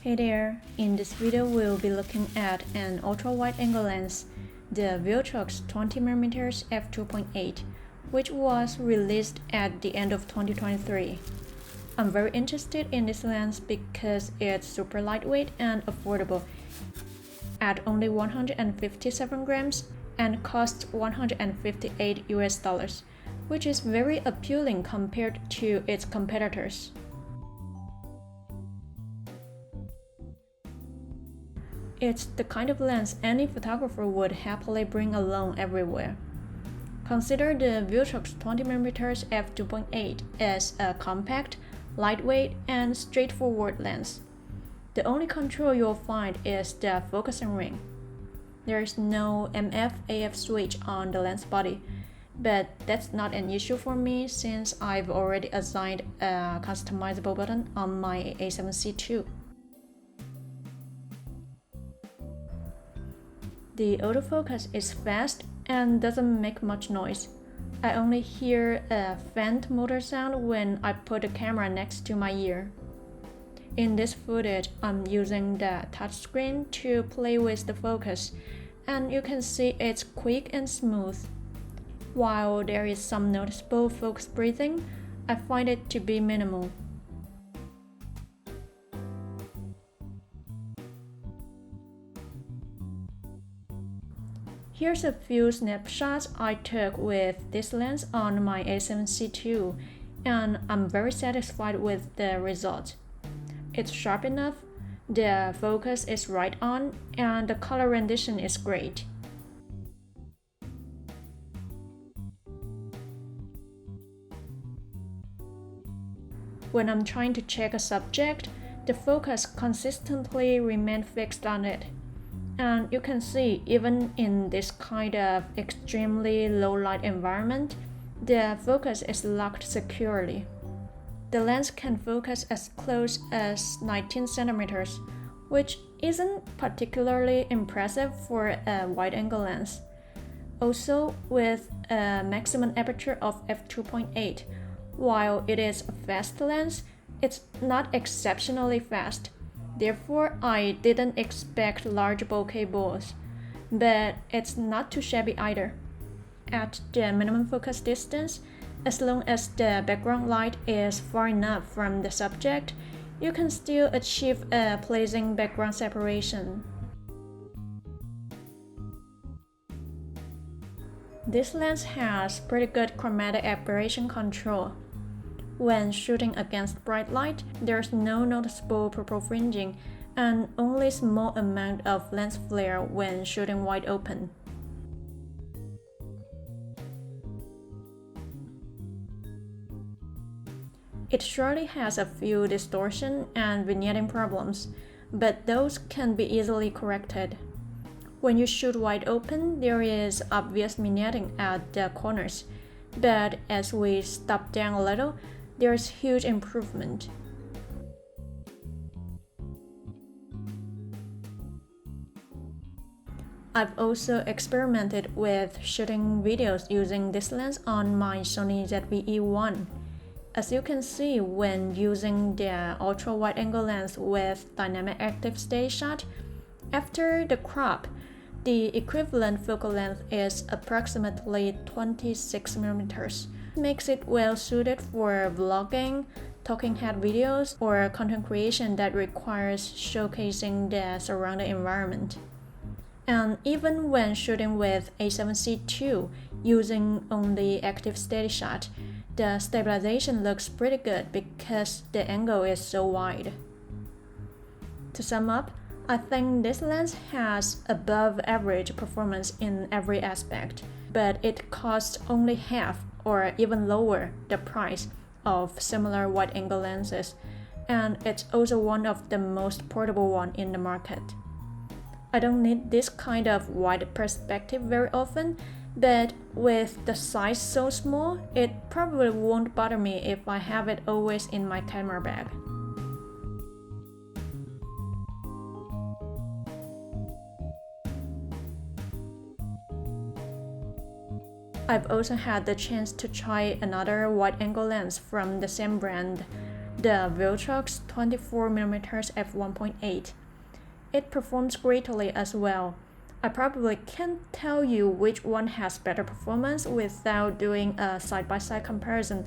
Hey there, in this video we'll be looking at an ultra-wide-angle lens, the Viltrox 20mm f2.8, which was released at the end of 2023. I'm very interested in this lens because it's super lightweight and affordable at only 157 grams and costs $158, which is very appealing compared to its competitors. It's the kind of lens any photographer would happily bring along everywhere. Consider the Viltrox 20mm f2.8 as a compact, lightweight, and straightforward lens. The only control you'll find is the focusing ring. There is no MF-AF switch on the lens body, but that's not an issue for me since I've already assigned a customizable button on my A7Cii. The autofocus is fast and doesn't make much noise. I only hear a faint motor sound when I put the camera next to my ear. In this footage, I'm using the touchscreen to play with the focus, and you can see it's quick and smooth. While there is some noticeable focus breathing, I find it to be minimal. Here's a few snapshots I took with this lens on my A7Cii, and I'm very satisfied with the result. It's sharp enough, the focus is right on, and the color rendition is great. When I'm trying to check a subject, the focus consistently remains fixed on it. And you can see, even in this kind of extremely low light environment, the focus is locked securely. The lens can focus as close as 19 centimeters, which isn't particularly impressive for a wide-angle lens. Also, with a maximum aperture of f2.8, while it is a fast lens, it's not exceptionally fast. Therefore, I didn't expect large bokeh balls, but it's not too shabby either. At the minimum focus distance, as long as the background light is far enough from the subject, you can still achieve a pleasing background separation. This lens has pretty good chromatic aberration control. When shooting against bright light, there's no noticeable purple fringing and only small amount of lens flare when shooting wide open. It surely has a few distortion and vignetting problems, but those can be easily corrected. When you shoot wide open, there is obvious vignetting at the corners, but as we stop down a little, there's huge improvement. I've also experimented with shooting videos using this lens on my Sony ZVE1. As you can see, when using the ultra-wide-angle lens with dynamic active steady shot, after the crop, the equivalent focal length is approximately 26mm. Makes it well suited for vlogging, talking head videos, or content creation that requires showcasing the surrounding environment. And even when shooting with A7Cii using only active steady shot, the stabilization looks pretty good because the angle is so wide. To sum up, I think this lens has above average performance in every aspect, but it costs only half or even lower the price of similar wide-angle lenses, and it's also one of the most portable one in the market. I don't need this kind of wide perspective very often, but with the size so small, it probably won't bother me if I have it always in my camera bag. I've also had the chance to try another wide-angle lens from the same brand, the Viltrox 20mm f2.8. It performs greatly as well. I probably can't tell you which one has better performance without doing a side-by-side comparison,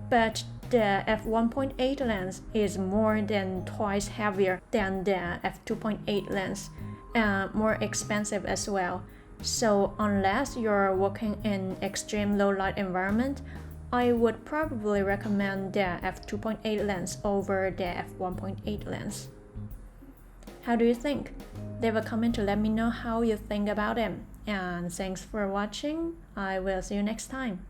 but the f1.8 lens is more than twice heavier than the f2.8 lens, and more expensive as well. So unless you're working in extreme low light environment, I would probably recommend the f2.8 lens over the f1.8 lens. How do you think? Leave a comment to let me know how you think about them. And thanks for watching. I will see you next time.